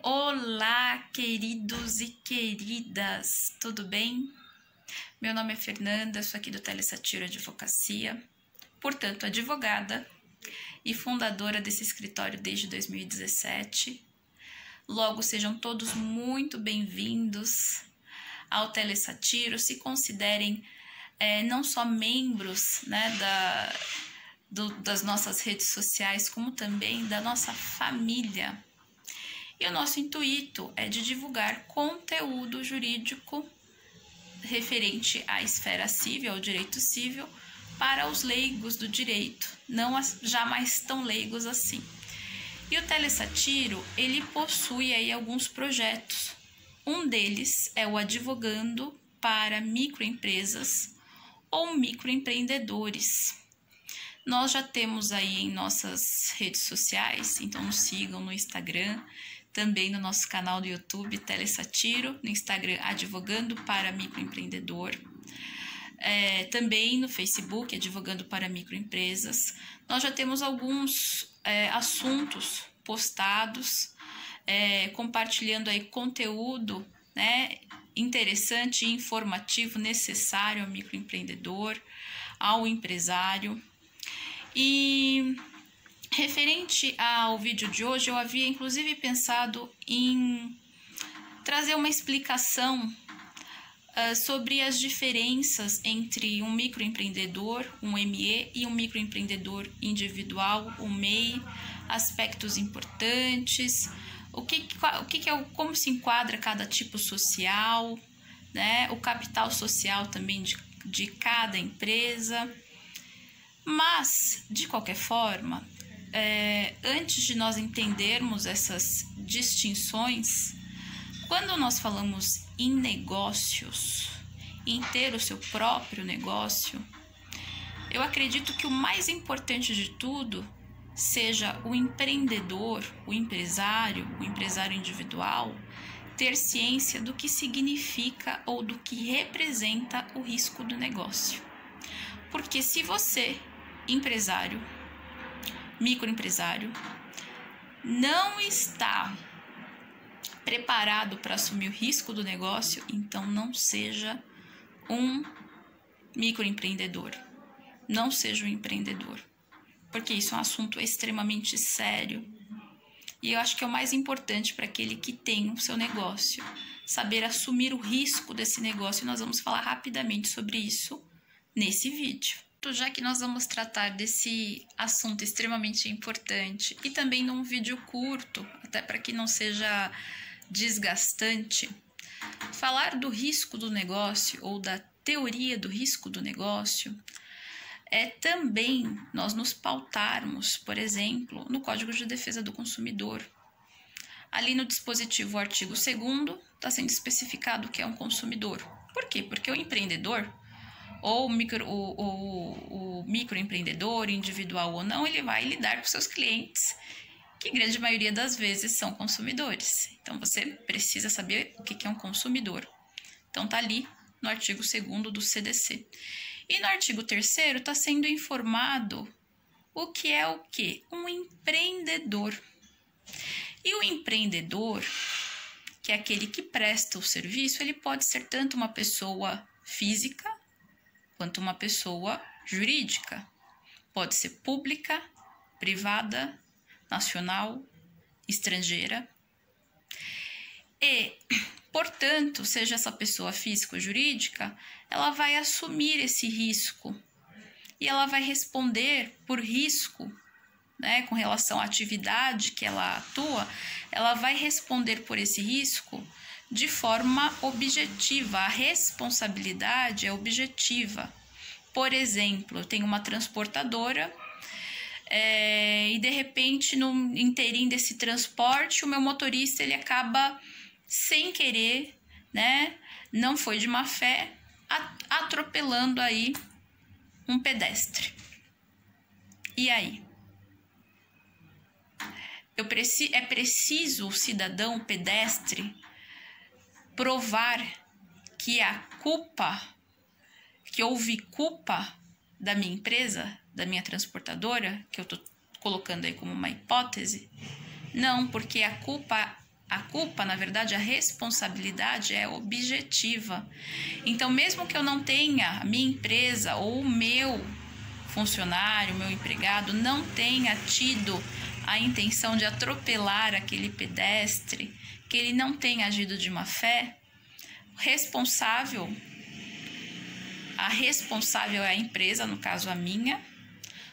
Olá, queridos e queridas, tudo bem? Meu nome é Fernanda, sou aqui do Telesatiro Advocacia, portanto, advogada e fundadora desse escritório desde 2017. Logo, sejam todos muito bem-vindos ao Telesatiro, se considerem não só membros, né, das nossas redes sociais, como também da nossa família. E o nosso intuito é de divulgar conteúdo jurídico referente à esfera civil, ao direito civil, para os leigos do direito, não jamais tão leigos assim. E o Telesatiro, ele possui aí alguns projetos. Um deles é o Advogando para Microempresas ou Microempreendedores. Nós já temos aí em nossas redes sociais, então nos sigam no Instagram, também no nosso canal do YouTube, Telesatiro, no Instagram, Advogando para Microempreendedor, também no Facebook, Advogando para Microempresas. Nós já temos alguns assuntos postados, compartilhando aí conteúdo, né, interessante e informativo necessário ao microempreendedor, ao empresário. E referente ao vídeo de hoje, eu havia inclusive pensado em trazer uma explicação sobre as diferenças entre um microempreendedor, um ME, e um microempreendedor individual, um MEI, aspectos importantes, como se enquadra cada tipo social, né? O capital social também de cada empresa. Mas, de qualquer forma, antes de nós entendermos essas distinções, quando nós falamos em negócios, em ter o seu próprio negócio, eu acredito que o mais importante de tudo seja o empreendedor, o empresário individual, ter ciência do que significa ou do que representa o risco do negócio. Porque se você, empresário, microempresário, não está preparado para assumir o risco do negócio, então não seja um microempreendedor, não seja um empreendedor, porque isso é um assunto extremamente sério e eu acho que é o mais importante para aquele que tem o seu negócio, saber assumir o risco desse negócio, e nós vamos falar rapidamente sobre isso nesse vídeo. Já que nós vamos tratar desse assunto extremamente importante e também num vídeo curto, até para que não seja desgastante, falar do risco do negócio ou da teoria do risco do negócio é também nós nos pautarmos, por exemplo, no Código de Defesa do Consumidor. Ali no dispositivo, o artigo 2º, está sendo especificado que é um consumidor. Por quê? Porque o empreendedor, ou o microempreendedor, individual ou não, ele vai lidar com seus clientes, que grande maioria das vezes são consumidores. Então, você precisa saber o que é um consumidor. Então, está ali no artigo 2º do CDC. E no artigo 3º está sendo informado o que é o quê? Um empreendedor. E o empreendedor, que é aquele que presta o serviço, ele pode ser tanto uma pessoa física, quanto uma pessoa jurídica. Pode ser pública, privada, nacional, estrangeira. E, portanto, seja essa pessoa física ou jurídica, ela vai assumir esse risco e ela vai responder por risco, né, com relação à atividade que ela atua, ela vai responder por esse risco de forma objetiva. A responsabilidade é objetiva. Por exemplo, eu tenho uma transportadora e de repente no inteirinho desse transporte o meu motorista ele acaba sem querer, né, não foi de má fé, atropelando aí um pedestre. E aí? É preciso o cidadão pedestre provar que houve culpa da minha empresa, da minha transportadora, que eu estou colocando aí como uma hipótese? Não, porque a culpa A culpa, na verdade, a responsabilidade é objetiva. Então, mesmo que eu não tenha a minha empresa ou o meu funcionário, meu empregado, não tenha tido a intenção de atropelar aquele pedestre, que ele não tenha agido de má fé, a responsável é a empresa, no caso a minha,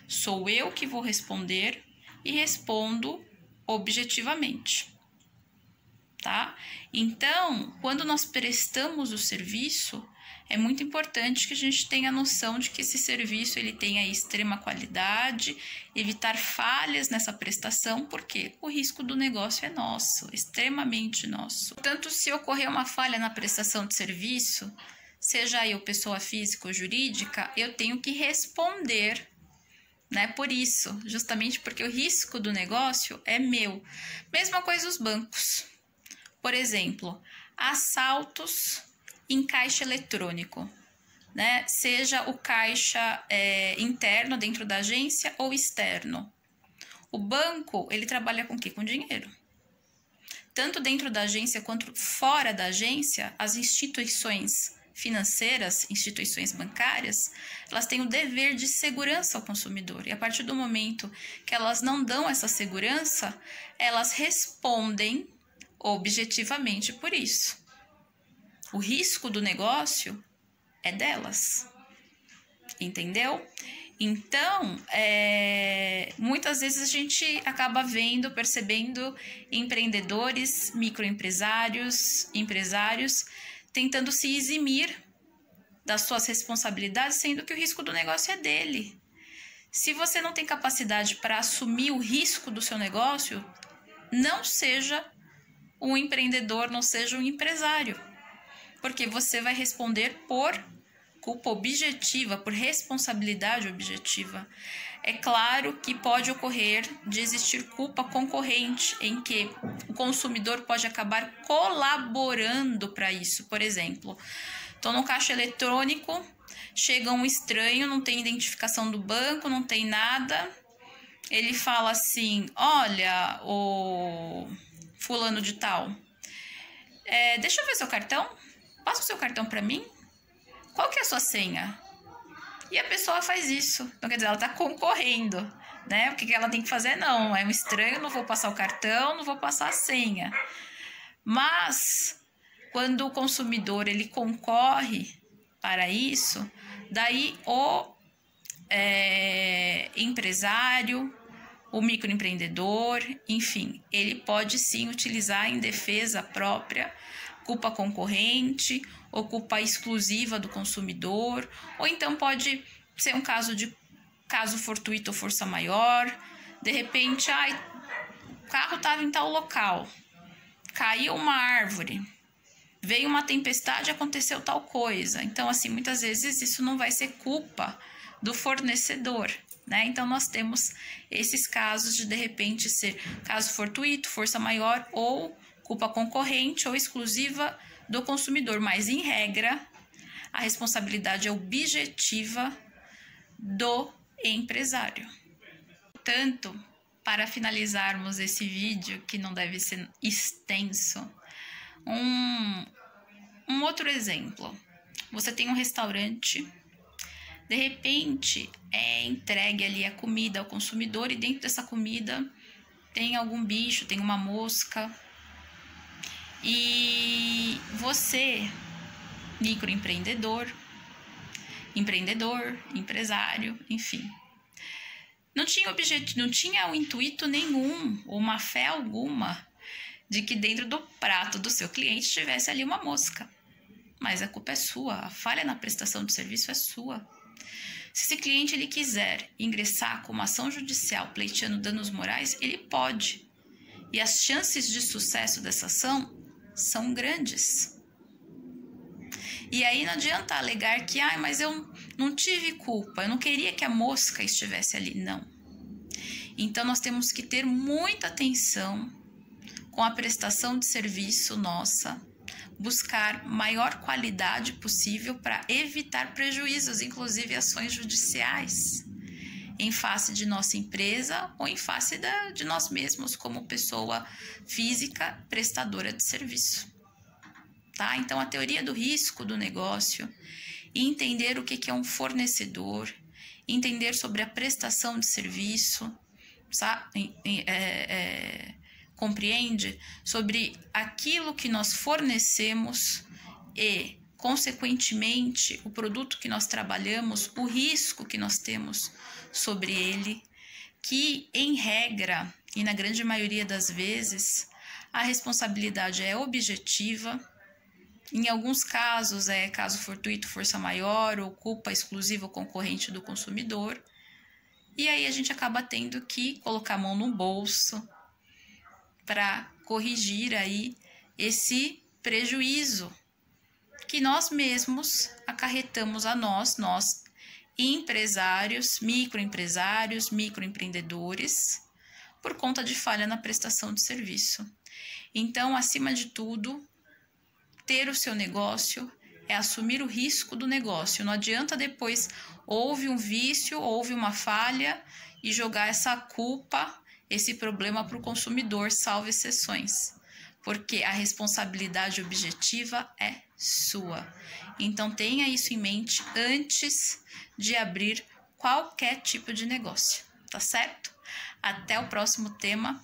sou eu que vou responder e respondo objetivamente, tá? Então, quando nós prestamos o serviço, é muito importante que a gente tenha noção de que esse serviço ele tenha extrema qualidade, evitar falhas nessa prestação, porque o risco do negócio é nosso, extremamente nosso. Portanto, se ocorrer uma falha na prestação de serviço, seja eu pessoa física ou jurídica, eu tenho que responder, né? Por isso, justamente porque o risco do negócio é meu. Mesma coisa os bancos. Por exemplo, assaltos em caixa eletrônico, né? Seja o caixa interno dentro da agência ou externo. O banco, ele trabalha com o quê? Com dinheiro. Tanto dentro da agência quanto fora da agência, as instituições financeiras, instituições bancárias, elas têm o dever de segurança ao consumidor. E a partir do momento que elas não dão essa segurança, elas respondem objetivamente por isso. O risco do negócio é delas, entendeu? Então, muitas vezes a gente acaba percebendo empreendedores, microempresários, empresários, tentando se eximir das suas responsabilidades, sendo que o risco do negócio é dele. Se você não tem capacidade para assumir o risco do seu negócio, não seja um empreendedor, não seja um empresário. Porque você vai responder por culpa objetiva, por responsabilidade objetiva. É claro que pode ocorrer de existir culpa concorrente, em que o consumidor pode acabar colaborando para isso. Por exemplo, estou no caixa eletrônico, chega um estranho, não tem identificação do banco, não tem nada. Ele fala assim, olha, o fulano de tal, deixa eu ver seu cartão. Passa o seu cartão para mim. Qual que é a sua senha? E a pessoa faz isso. Então, quer dizer, ela está concorrendo, né? O que ela tem que fazer? Não, é um estranho, não vou passar o cartão, não vou passar a senha. Mas, quando o consumidor, ele concorre para isso, daí o empresário, o microempreendedor, enfim, ele pode sim utilizar em defesa própria culpa concorrente ou culpa exclusiva do consumidor, ou então pode ser um caso fortuito ou força maior. De repente, o carro estava em tal local, caiu uma árvore, veio uma tempestade, aconteceu tal coisa. Então, assim, muitas vezes isso não vai ser culpa do fornecedor, né? Então, nós temos esses casos de repente ser caso fortuito, força maior ou culpa concorrente ou exclusiva do consumidor, mas em regra a responsabilidade é objetiva do empresário. Portanto, para finalizarmos esse vídeo, que não deve ser extenso, um outro exemplo. Você tem um restaurante, de repente é entregue ali a comida ao consumidor e dentro dessa comida tem algum bicho, tem uma mosca. E você, microempreendedor, empresário, enfim, não tinha o intuito nenhum, ou uma fé alguma, de que dentro do prato do seu cliente tivesse ali uma mosca. Mas a culpa é sua, a falha na prestação de serviço é sua. Se esse cliente ele quiser ingressar com uma ação judicial pleiteando danos morais, ele pode. E as chances de sucesso dessa ação são grandes. E aí não adianta alegar que, mas eu não tive culpa, eu não queria que a mosca estivesse ali. Não. Então, nós temos que ter muita atenção com a prestação de serviço nossa, buscar maior qualidade possível para evitar prejuízos, inclusive ações judiciais. em face de nossa empresa ou em face de nós mesmos como pessoa física prestadora de serviço. Tá? Então, a teoria do risco do negócio, entender o que é um fornecedor, entender sobre a prestação de serviço, sabe? Compreende sobre aquilo que nós fornecemos e, consequentemente, o produto que nós trabalhamos, o risco que nós temos sobre ele, que, em regra, e na grande maioria das vezes, a responsabilidade é objetiva. Em alguns casos, é caso fortuito, força maior ou culpa exclusiva ou concorrente do consumidor. E aí a gente acaba tendo que colocar a mão no bolso para corrigir aí esse prejuízo que nós mesmos acarretamos a nós empresários, microempreendedores, por conta de falha na prestação de serviço. Então, acima de tudo, ter o seu negócio é assumir o risco do negócio. Não adianta depois, houve um vício, houve uma falha e jogar essa culpa, esse problema para o consumidor, salvo exceções. Porque a responsabilidade objetiva é sua. Então, tenha isso em mente antes de abrir qualquer tipo de negócio, tá certo? Até o próximo tema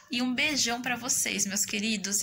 e um beijão para vocês, meus queridos.